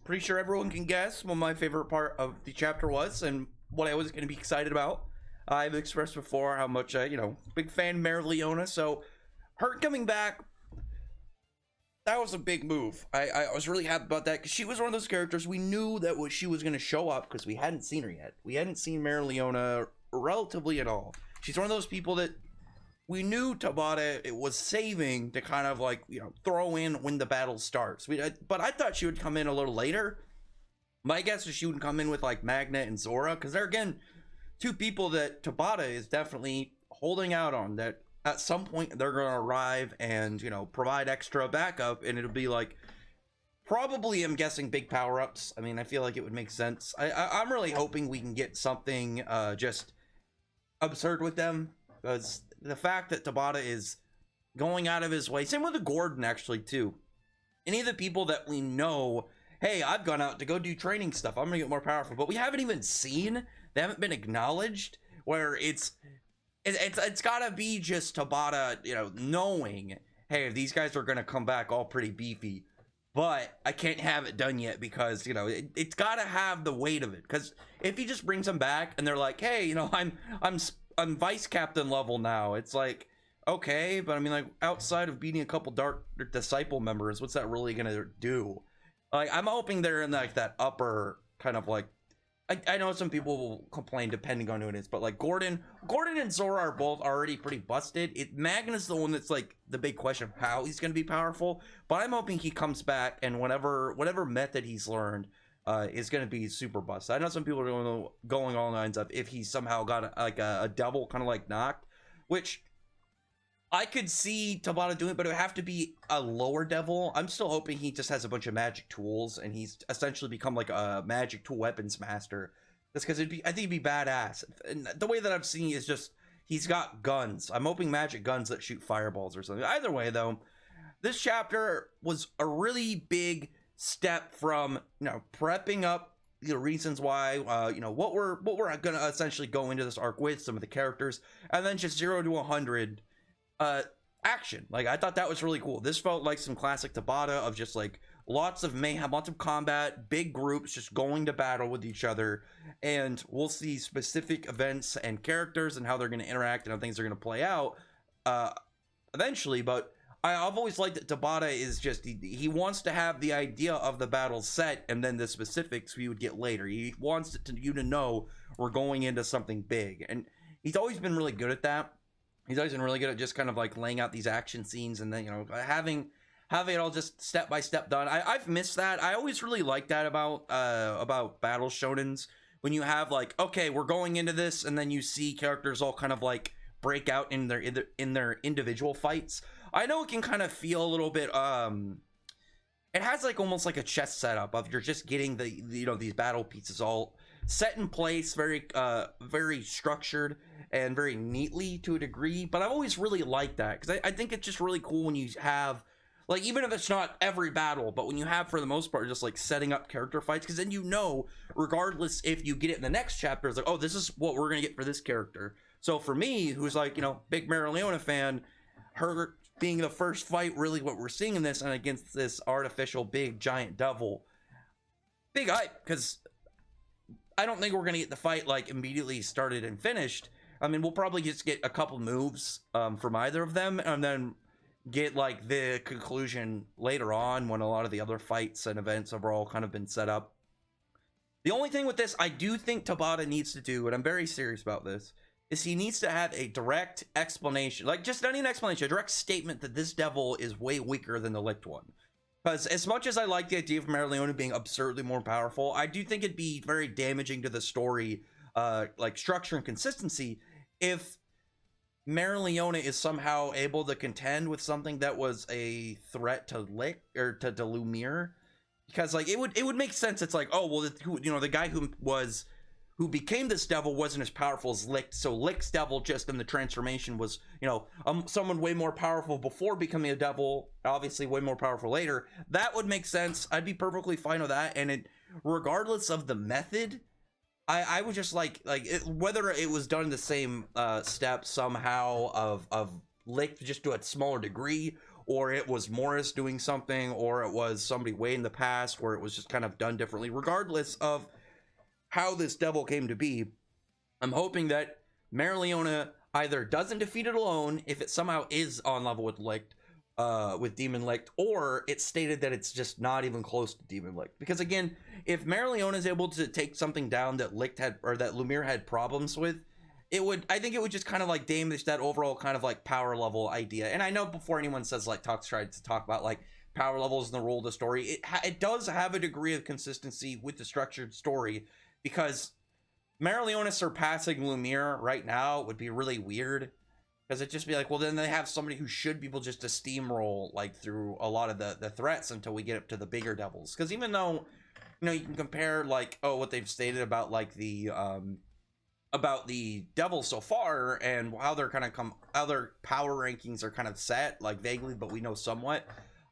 Pretty sure everyone can guess what my favorite part of the chapter was and what I was going to be excited about. I've expressed before how much, big fan of Mare Leona, so her coming back, that was a big move. I was really happy about that because she was one of those characters we knew that she was going to show up because we hadn't seen her yet. We hadn't seen Mare Leona relatively at all. She's one of those people that we knew Tabata it was saving to kind of like, throw in when the battle starts. But I thought she would come in a little later. My guess is she would come in with like Magna and Zora, because they're, again, two people that Tabata is definitely holding out on, that at some point they're going to arrive and, provide extra backup, and it'll be like, probably, I'm guessing, big power-ups. I mean, I feel like it would make sense. I'm really hoping we can get something just absurd with them, because the fact that Tabata is going out of his way, same with the Gordon actually too. Any of the people that we know, hey, I've gone out to go do training stuff, I'm gonna get more powerful, but we haven't even seen, they haven't been acknowledged, where it's gotta be just Tabata, knowing, hey, these guys are gonna come back all pretty beefy, but I can't have it done yet because, it's gotta have the weight of it. Because if he just brings them back and they're like, hey, I'm vice captain level now, it's like, okay, but I mean, like, outside of beating a couple Dark Disciple members, what's that really gonna do? Like, I'm hoping they're in like that upper kind of like, I know some people will complain depending on who it is, but like Gordon and Zora are both already pretty busted. Magna's the one that's like the big question of how he's gonna be powerful, but I'm hoping he comes back and whatever method he's learned is going to be super busted. I know some people are going all lines of if he somehow got a devil, kind of like Nacht, which I could see Tabata doing, but it would have to be a lower devil. I'm still hoping he just has a bunch of magic tools and he's essentially become like a magic tool weapons master. That's because I think it'd be badass. And the way that I've seen is just he's got guns. I'm hoping magic guns that shoot fireballs or something. Either way, though, this chapter was a really big step from prepping up the reasons why what we're gonna essentially go into this arc with, some of the characters, and then just 0 to 100 action. Like, I thought that was really cool. This felt like some classic Tabata of just like lots of mayhem, lots of combat, big groups just going to battle with each other, and we'll see specific events and characters and how they're going to interact and how things are going to play out eventually. But I've always liked that Tabata is just, he wants to have the idea of the battle set, and then the specifics we would get later. He wants you to know we're going into something big, and he's always been really good at that. He's always been really good at just kind of like laying out these action scenes, and then having it all just step by step done. I've missed that. I always really liked that about battle shonens, when you have like, okay, we're going into this, and then you see characters all kind of like break out in their individual fights. I know it can kind of feel a little bit it has like almost like a chess setup of you're just getting these battle pieces all set in place, very structured and very neatly to a degree. But I've always really liked that, because I think it's just really cool when you have, like, even if it's not every battle, but when you have, for the most part, just like setting up character fights, because then regardless if you get it in the next chapter, it's like, oh, this is what we're gonna get for this character. So for me, who's like, big Mare Leona fan, her being the first fight, really what we're seeing in this, and against this artificial big giant devil, big hype, because I don't think we're gonna get the fight like immediately started and finished. I mean, we'll probably just get a couple moves from either of them, and then get like the conclusion later on when a lot of the other fights and events have all kind of been set up. The only thing with this I do think Tabata needs to do, and I'm very serious about this, is he needs to have a direct explanation, like just not even an explanation, a direct statement that this devil is way weaker than the licked one. Because as much as I like the idea of Mare Leona being absurdly more powerful, I do think it'd be very damaging to the story, like structure and consistency, if Mare Leona is somehow able to contend with something that was a threat to Lick or to Lumiere. Because like it would make sense. It's like, oh well, the guy who became this devil wasn't as powerful as Lick, so Lick's devil just in the transformation was, someone way more powerful before becoming a devil, obviously way more powerful later. That would make sense. I'd be perfectly fine with that. And regardless of the method, I would just whether it was done in the same step somehow of Lick just to a smaller degree, or it was Morris doing something, or it was somebody way in the past where it was just kind of done differently. Regardless of how this devil came to be, I'm hoping that Mereoleona either doesn't defeat it alone if it somehow is on level with Licht, with Demon Licht, or it's stated that it's just not even close to Demon Licht. Because again, if Mereoleona is able to take something down that Licht had, or that Lumiere had problems with, I think it would just kind of like damage that overall kind of like power level idea. And I know before anyone says like tried to talk about like power levels and the role of the story, it does have a degree of consistency with the structured story, because Mereoleona surpassing Lumiere right now would be really weird, because it'd just be like, well, then they have somebody who should be able just to steamroll like through a lot of the threats until we get up to the bigger devils. Because even though, you know, you can compare like, oh, what they've stated about like the devils so far and how they're kind of how their power rankings are kind of set like vaguely, but we know somewhat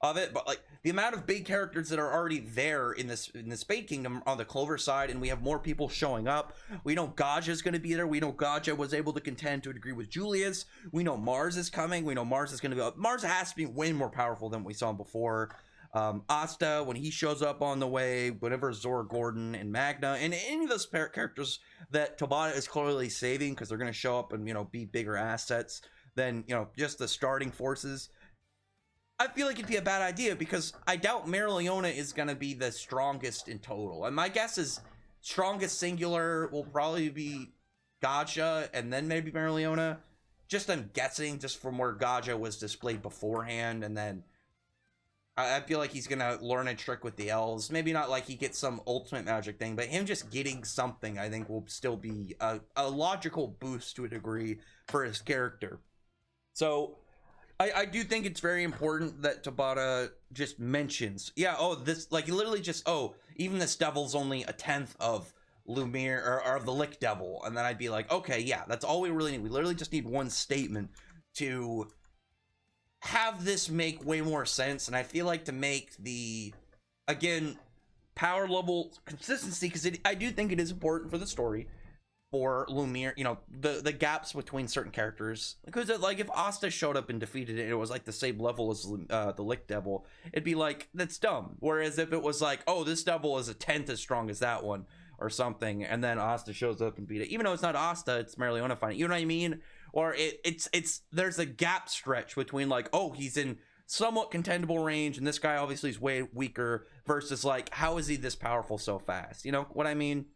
of it. But like the amount of big characters that are already there in the Spade Kingdom on the Clover side, and we have more people showing up. We know Gaja is going to be there. We know Gaja was able to contend to a degree with Julius. We know Mars is coming. We know Mars is going to be Mars has to be way more powerful than we saw him before. Asta, when he shows up on the way, whatever, Zora Gordon and Magna, and any of those characters that Tabata is clearly saving because they're going to show up and, you know, be bigger assets than, you know, just the starting forces. I feel like it'd be a bad idea, because I doubt Mereoleona is going to be the strongest in total. And my guess is strongest singular will probably be Gaja and then maybe Mereoleona. Just I'm guessing, just from where Gaja was displayed beforehand, and then I feel like he's gonna learn a trick with the elves. Maybe not like he gets some ultimate magic thing, but him just getting something, I think, will still be a logical boost to a degree for his character. So I do think it's very important that Tabata just mentions, yeah, oh, this, like, literally just, oh, even this devil's only a 10th of Lumiere, or of the Licht Devil. And then I'd be like, okay, yeah, that's all we really need. We literally just need one statement to have this make way more sense. And I feel like to make the, again, power level consistency, because I do think it is important for the story, for Lumiere, you know, the gaps between certain characters. Because like if Asta showed up and defeated it, and it was like the same level as the Licht Devil, it'd be like, that's dumb. Whereas if it was like, oh, this devil is a 10th as strong as that one or something, and then Asta shows up and beat it, even though it's not Asta, it's Mereoleona fighting, you know what I mean? Or it's there's a gap stretch between like, oh, he's in somewhat contendable range and this guy obviously is way weaker, versus like, how is he this powerful so fast? You know what I mean?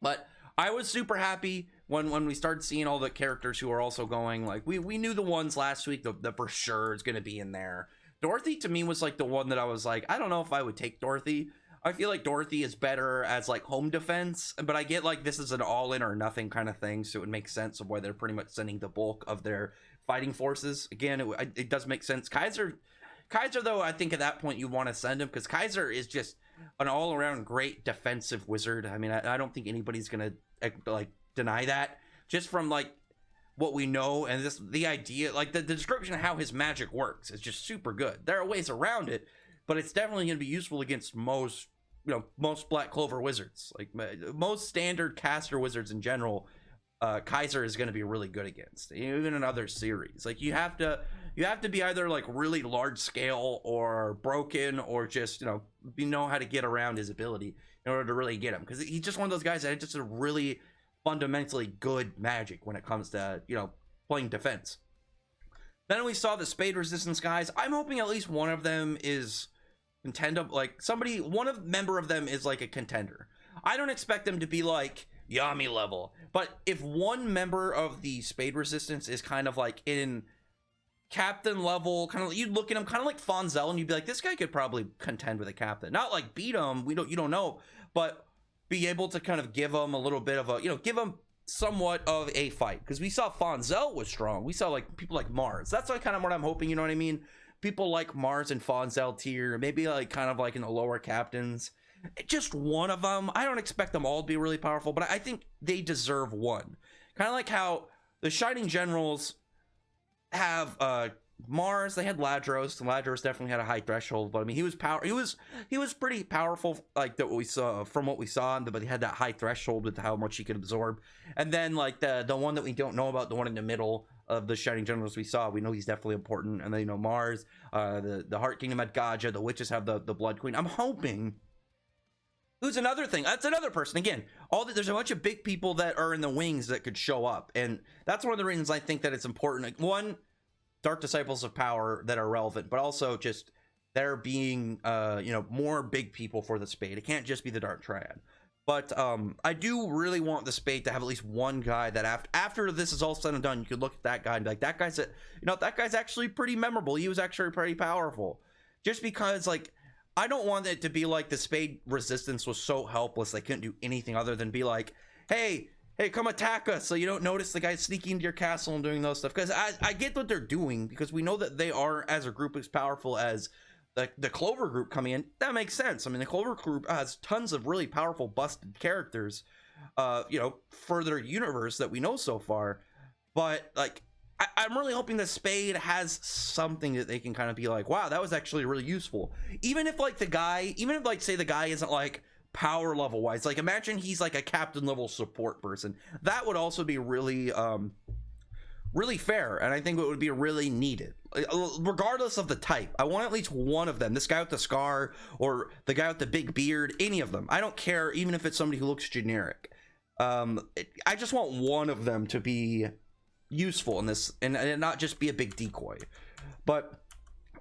But I was super happy when we started seeing all the characters who are also going, like, we knew the ones last week that for sure is going to be in there. Dorothy to me was like the one that I was like, I don't know if I would take Dorothy. I feel like Dorothy is better as like home defense, but I get like this is an all in or nothing kind of thing, so it would make sense of why they're pretty much sending the bulk of their fighting forces. Again, it does make sense. Kaiser though, I think at that point you want to send him, because Kaiser is just an all around great defensive wizard. I mean, I don't think anybody's gonna like deny that, just from like what we know, and the idea, like the description of how his magic works is just super good. There are ways around it, but it's definitely going to be useful against most Black Clover wizards, like most standard caster wizards in general. Kaiser is going to be really good against, even in other series. Like you have to be either like really large scale or broken, or just know how to get around his ability in order to really get him, because he's just one of those guys that just a really fundamentally good magic when it comes to playing defense. Then we saw the Spade Resistance guys. I'm hoping at least one of them is contender, like member of them is like a contender. I don't expect them to be like Yami level, but if one member of the Spade Resistance is kind of like in captain level, kind of, you'd look at him kind of like Fonzel and you'd be like, this guy could probably contend with a captain. Not like beat him, you don't know, but be able to kind of give him a little bit of a, give him somewhat of a fight, because we saw Fonzel was strong. We saw like people like Mars. That's like kind of what I'm hoping, you know what I mean? People like Mars and Fonzel tier, maybe like kind of like in the lower captains. Just one of them. I don't expect them all to be really powerful, but I think they deserve one. Kind of like how the Shining Generals have Mars. They had Ladros, and Ladros definitely had a high threshold, but I mean he was pretty powerful, like that we saw from what we saw, but he had that high threshold with how much he could absorb. And then like the one that we don't know about, the one in the middle, of the Shining Generals we saw. We know he's definitely important. And then, you know, Mars, the Heart Kingdom had Gaja, the witches have the Blood Queen. I'm hoping. Who's another thing? That's another person. Again, there's a bunch of big people that are in the wings that could show up. And that's one of the reasons I think that it's important. Like, one, Dark Disciples of Power that are relevant, but also just there being, you know, more big people for the Spade. It can't just be the Dark Triad. But I do really want the Spade to have at least one guy that after this is all said and done, you could look at that guy and be like, that guy's, that guy's actually pretty memorable. He was actually pretty powerful. Just because, like, I don't want it to be like the Spade resistance was so helpless they couldn't do anything other than be like, hey, come attack us so you don't notice the guy sneaking into your castle and doing those stuff. Because I get what they're doing, because we know that they are, as a group, as powerful as the Clover group coming in. That makes sense. I mean, the Clover group has tons of really powerful busted characters, you know, for their universe that we know so far. But, like, I'm really hoping that Spade has something that they can kind of be like, wow, that was actually really useful. Even if, like, say the guy isn't, like, power level wise, like, imagine he's like a captain level support person. That would also be really, really fair, and I think it would be really needed. Regardless of the type, I want at least one of them. This guy with the scar, or the guy with the big beard, any of them. I don't care, even if it's somebody who looks generic. I just want one of them to be useful in this, and not just be a big decoy. But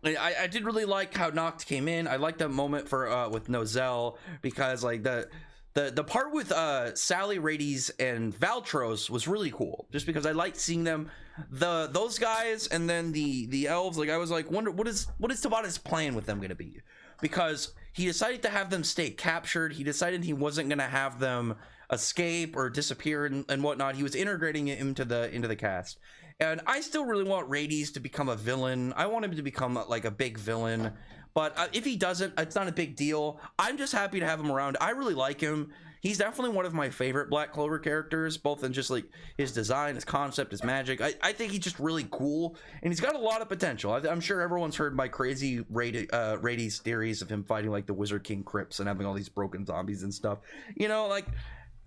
I did really like how Nacht came in. I liked that moment for with Nozel, because like the part with Sally, Rades, and Valtros was really cool, just because I liked seeing them, those guys, and then the elves. Like, I was like, wonder what is Tabata's plan with them gonna be, because he decided to have them stay captured. He decided he wasn't gonna have them escape or disappear and whatnot. He was integrating it into the cast, and I still really want Rades to become a villain. I want him to become like a big villain, but if he doesn't, it's not a big deal. I'm just happy to have him around. I really like him. He's definitely one of my favorite Black Clover characters, both in just like his design, his concept, his magic. I think he's just really cool, and he's got a lot of potential. I'm sure everyone's heard my crazy Rades theories of him fighting like the Wizard King Crypts and having all these broken zombies and stuff. You know, like,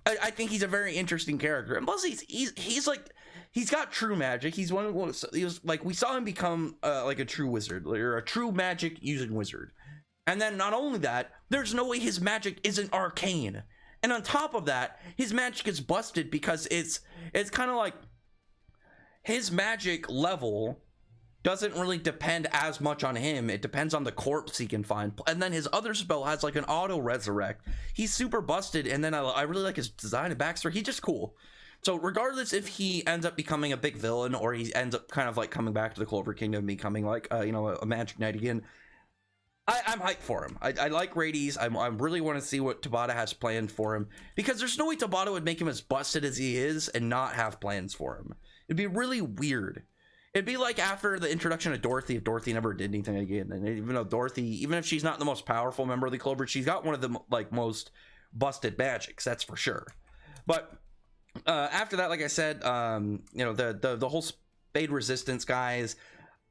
I think he's a very interesting character, and plus he's like, he's got true magic. He was like, we saw him become like a true wizard, or a true magic using wizard, and then not only that, there's no way his magic isn't arcane, and on top of that, his magic is busted because it's kind of like his magic level doesn't really depend as much on him. It depends on the corpse he can find, and then his other spell has like an auto resurrect. He's super busted, and then I really like his design and backstory. He's just cool. So regardless if he ends up becoming a big villain, or he ends up kind of like coming back to the Clover Kingdom, becoming like you know, a Magic Knight again, I'm hyped for him. I like Rades. I really want to see what Tabata has planned for him, because there's no way Tabata would make him as busted as he is and not have plans for him. It'd be really weird. It'd be like after the introduction of Dorothy, if Dorothy never did anything again. And even though Dorothy, even if she's not the most powerful member of the Clover, she's got one of the like most busted magics, that's for sure. But after that, like I said, you know, the whole Spade resistance guys,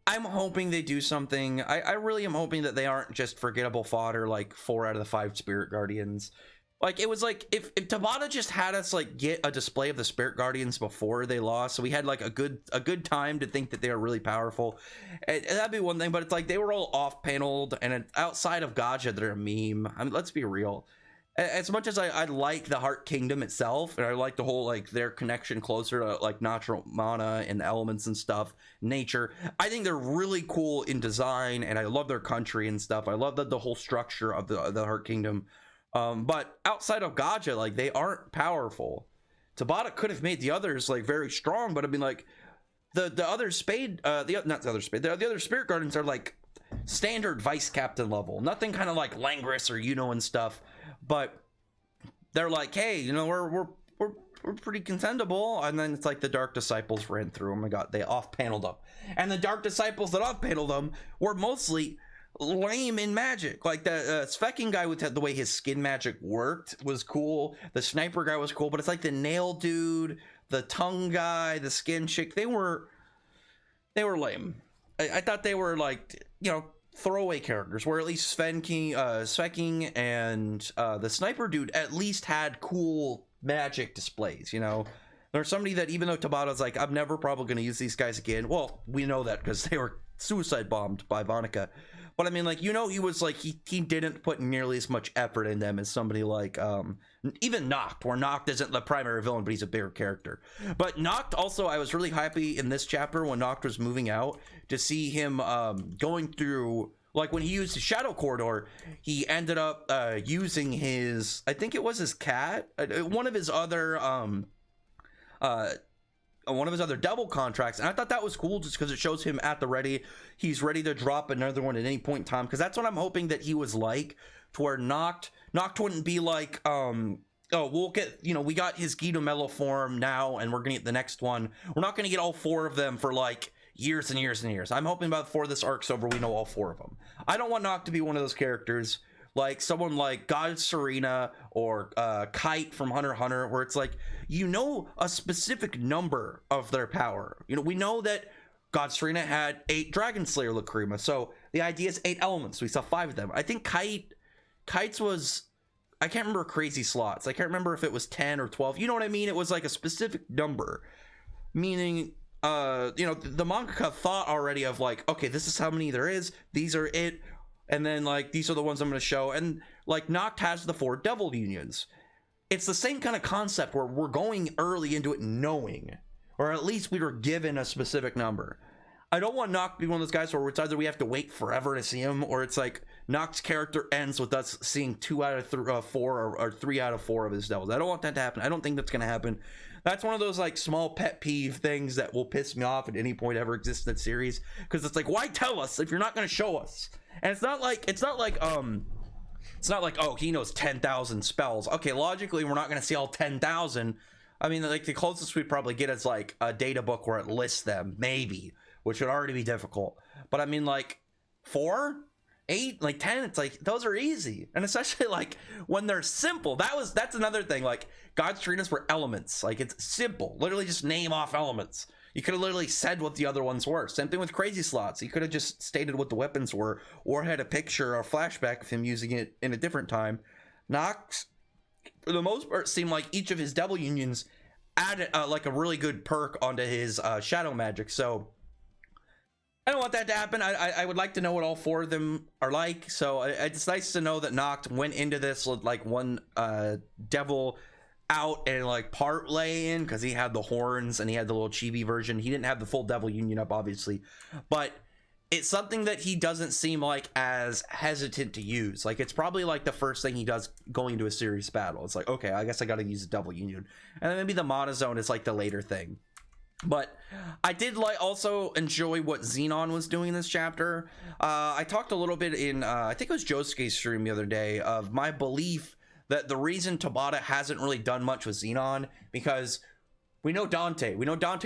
I'm hoping they do something. I really am hoping that they aren't just forgettable fodder like 4 out of the 5 Spirit Guardians. Like, it was like, if Tabata just had us like get a display of the Spirit Guardians before they lost, so we had like a good time to think that they are really powerful, and that'd be one thing. But it's like they were all off paneled, and outside of Gaja, they're a meme. I mean, let's be real. As much as I like the Heart Kingdom itself, and I like the whole like their connection closer to like natural mana and elements and stuff, nature, I think they're really cool in design, and I love their country and stuff. I love the whole structure of the Heart Kingdom. But outside of Gaja, like, they aren't powerful. Tabata could have made the others like very strong, but I mean, like, the other Spade, the other Spirit Guardians are like standard vice captain level, nothing kind of like Langris or and stuff, but they're like, hey, you know, we're pretty contendable. And then it's like the Dark Disciples ran through them and they off-paneled them, and the Dark Disciples that off-paneled them were mostly lame in magic. Like the Svecking guy with the way his skin magic worked was cool. The sniper guy was cool, but it's like the nail dude, the tongue guy, the skin chick, they were lame. I thought they were like, you know, throwaway characters, where at least Svecking and the sniper dude at least had cool magic displays, you know. There's somebody that, even though Tabata's like, I'm never probably going to use these guys again. Well, we know that because they were suicide bombed by Vonica. But I mean, like, you know, he was like, he didn't put nearly as much effort in them as somebody like even Nacht, where Nacht isn't the primary villain, but he's a bigger character. But Nacht also, I was really happy in this chapter when Nacht was moving out to see him going through, like when he used his shadow corridor, he ended up using his, I think it was his cat, one of his other devil contracts, and I thought that was cool just because it shows him at the ready. He's ready to drop another one at any point in time, because that's what I'm hoping that he was like, to where Nacht wouldn't be like, oh, we'll get, you know, we got his Guido Mello form now and we're gonna get the next one. We're not gonna get all 4 of them for like years and years and years. I'm hoping by before this arc's over, we know all 4 of them. I don't want Nacht to be one of those characters like someone like God Serena or Kite from Hunter x Hunter, where it's like, you know, a specific number of their power. You know, we know that God Serena had 8 Dragon Slayer Lacrima, so the idea is 8 elements. We saw 5 of them. I think Kite's was, I can't remember crazy slots. I can't remember if it was 10 or 12. You know what I mean? It was like a specific number, meaning, you know, the mangaka thought already of like, okay, this is how many there is. These are it. And then like, these are the ones I'm going to show. And like Nacht has the 4 devil unions. It's the same kind of concept where we're going early into it knowing, or at least we were given a specific number. I don't want Nacht to be one of those guys where it's either we have to wait forever to see him, or it's like Nacht's character ends with us seeing 2 out of 4 or 3 out of 4 of his devils. I don't want that to happen. I don't think that's going to happen. That's one of those like small pet peeve things that will piss me off at any point ever exists in that series, because it's like, why tell us if you're not going to show us? And it's not like oh, he knows 10,000 spells. Okay, logically we're not going to see all 10,000. I mean, like the closest we probably get is like a data book where it lists them, maybe, which would already be difficult. But I mean, like 4, 8, like 10, it's like those are easy. And especially like when they're simple. That's another thing. Like God's Serenas were elements. Like it's simple. Literally just name off elements. You could have literally said what the other ones were. Same thing with crazy slots. You could have just stated what the weapons were, or had a picture or flashback of him using it in a different time. Nox, for the most part, seemed like each of his devil unions added like a really good perk onto his shadow magic. So I don't want that to happen. I would like to know what all 4 of them are like. So it's nice to know that Nacht went into this with like one devil out and like part lay in, because he had the horns and he had the little chibi version. He didn't have the full devil union up, obviously, but it's something that he doesn't seem like as hesitant to use. Like it's probably like the first thing he does going into a serious battle. It's like, okay, I guess I gotta use the devil union, and then maybe the monozone is like the later thing. But I did like also enjoy what Xenon was doing in this chapter. I talked a little bit in I think it was Josuke's stream the other day of my belief that the reason Tabata hasn't really done much with Xenon, because we know Dante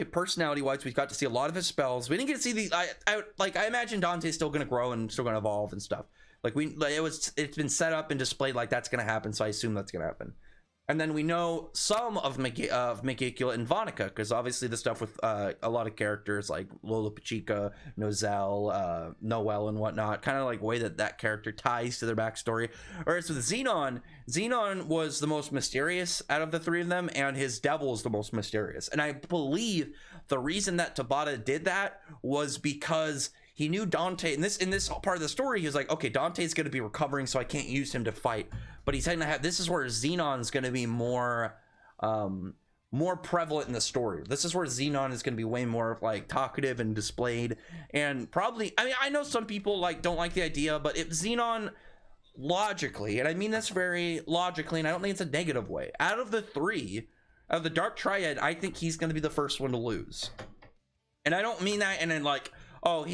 personality wise, we've got to see a lot of his spells. We didn't get to see the I imagine Dante's still going to grow and still going to evolve and stuff. Like it's been set up and displayed like that's going to happen, so I assume that's going to happen. And then we know some of Megicula and Vonica, because obviously the stuff with a lot of characters like Lola Pachica, Nozel, Noel, and whatnot, kind of like way that character ties to their backstory. Whereas with Xenon was the most mysterious out of the 3 of them, and his devil is the most mysterious. And I believe the reason that Tabata did that was because he knew Dante in this part of the story. He was like, okay, Dante's going to be recovering, so I can't use him to fight. But he's going to have, this is where Xenon's going to be more prevalent in the story. This is where Xenon is going to be way more like talkative and displayed. And probably, I mean, I know some people like don't like the idea, but if Xenon logically, and I mean this very logically, and I don't think it's a negative way, out of the 3 of the Dark Triad, I think he's going to be the first one to lose. And I don't mean that and then like, oh,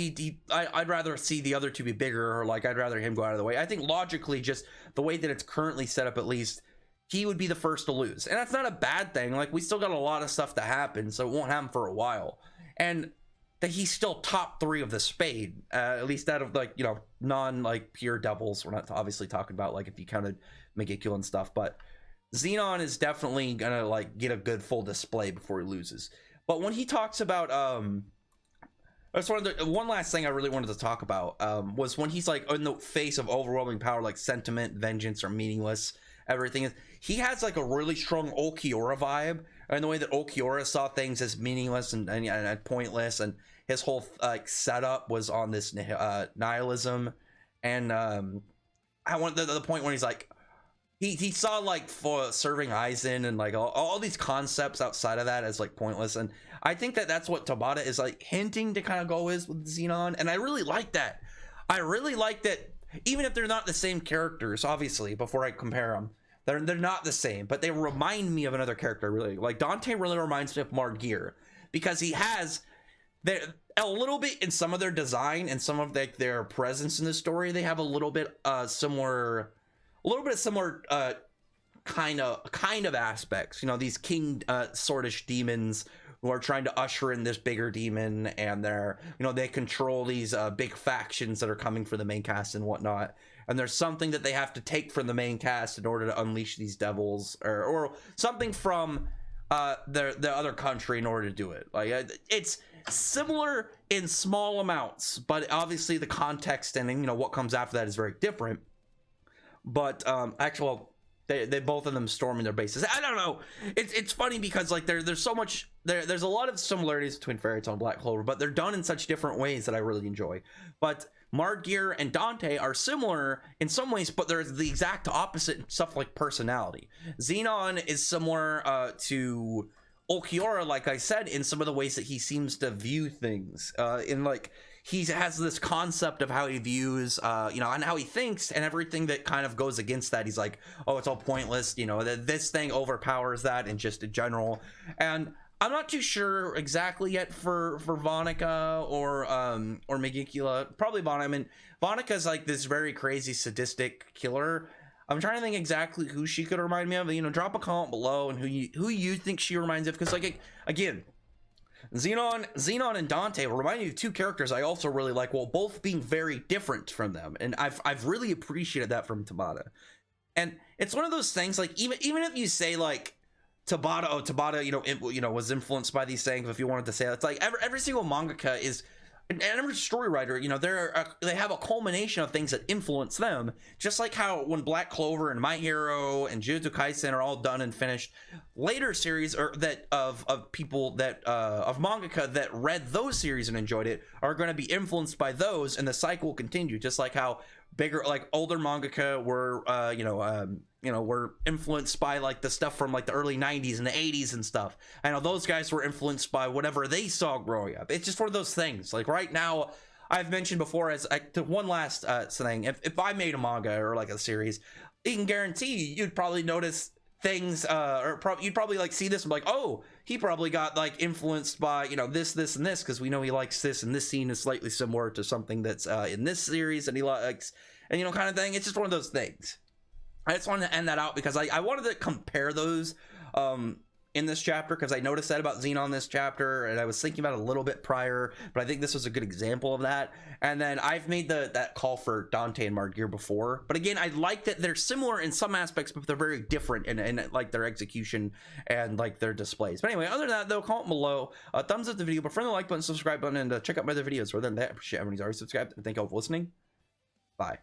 I'd rather see the other 2 be bigger, or like I'd rather him go out of the way. I think logically, just the way that it's currently set up, at least, he would be the first to lose. And that's not a bad thing. Like, we still got a lot of stuff to happen, so it won't happen for a while. And that he's still top 3 of the Spade, at least out of like, you know, non like pure devils. We're not obviously talking about like if you counted Megicula and stuff, but Xenon is definitely gonna like get a good full display before he loses. But when he talks about that's one last thing I really wanted to talk about was when he's like in the face of overwhelming power, like sentiment, vengeance are meaningless, everything is, he has like a really strong Ulquiorra vibe, and the way that Ulquiorra saw things as meaningless and pointless, and his whole like setup was on this nihilism. And I want the point where he's like, he saw like for serving Aizen and like all these concepts outside of that as like pointless. And I think that that's what Tabata is like hinting to kind of go with Xenon, and I really like that. I really like that, even if they're not the same characters, obviously, before I compare them, they're not the same, but they remind me of another character. Really, like Dante really reminds me of Margear, because he has a little bit in some of their design and some of their presence in the story. They have a little bit similar kind of aspects. You know, these king sortish demons who are trying to usher in this bigger demon, and they're, you know, they control these big factions that are coming for the main cast and whatnot. And there's something that they have to take from the main cast in order to unleash these devils, or something from the other country in order to do it. Like it's similar in small amounts, but obviously the context and, you know, what comes after that is very different. But they both of them storming their bases. I don't know. It's funny because like there's so much there's a lot of similarities between Fairy Tail and Black Clover, but they're done in such different ways that I really enjoy. But Margear and Dante are similar in some ways, but they're the exact opposite in stuff like personality. Xenon is similar to Ulquiorra, like I said, in some of the ways that he seems to view things. In like, he has this concept of how he views, you know, and how he thinks, and everything that kind of goes against that. He's like, oh, it's all pointless, you know, this thing overpowers that, and just in general. And I'm not too sure exactly yet for Vonica or Megicula. Probably Vonica. I mean, Vonica's like this very crazy sadistic killer. I'm trying to think exactly who she could remind me of. You know, drop a comment below and who you think she reminds me of, because like, again, Xenon and Dante remind me of two characters I also really like, while both being very different from them, and I've really appreciated that from Tabata. And it's one of those things, like, even if you say like Tabata, you know, was influenced by these things, if you wanted to say that, it's like every single mangaka is, and every story writer, you know, they have a culmination of things that influence them, just like how when Black Clover and My Hero and Jujutsu Kaisen are all done and finished, later series of people that of mangaka that read those series and enjoyed it are going to be influenced by those, and the cycle will continue, just like how bigger, like older mangaka were were influenced by like the stuff from like the early 90s and the 80s and stuff. I know those guys were influenced by whatever they saw growing up. It's just one of those things. Like right now, I've mentioned before, as one last thing, if I made a manga or like a series, you can guarantee you'd probably notice things, you'd probably like see this and be like, oh, he probably got like influenced by, you know, this and this, because we know he likes this, and this scene is slightly similar to something that's in this series and he likes, and, you know, kind of thing. It's just one of those things. I just wanted to end that out because I wanted to compare those in this chapter, because I noticed that about Xenon this chapter, and I was thinking about it a little bit prior, but I think this was a good example of that. And then I've made that call for Dante and Margear before, but again, I like that they're similar in some aspects, but they're very different in like their execution and like their displays. But anyway, other than that though, comment below, thumbs up the video, prefer the like button, subscribe button, and check out my other videos. Rather than that, I appreciate everyone who's already subscribed, and thank you all for listening. Bye.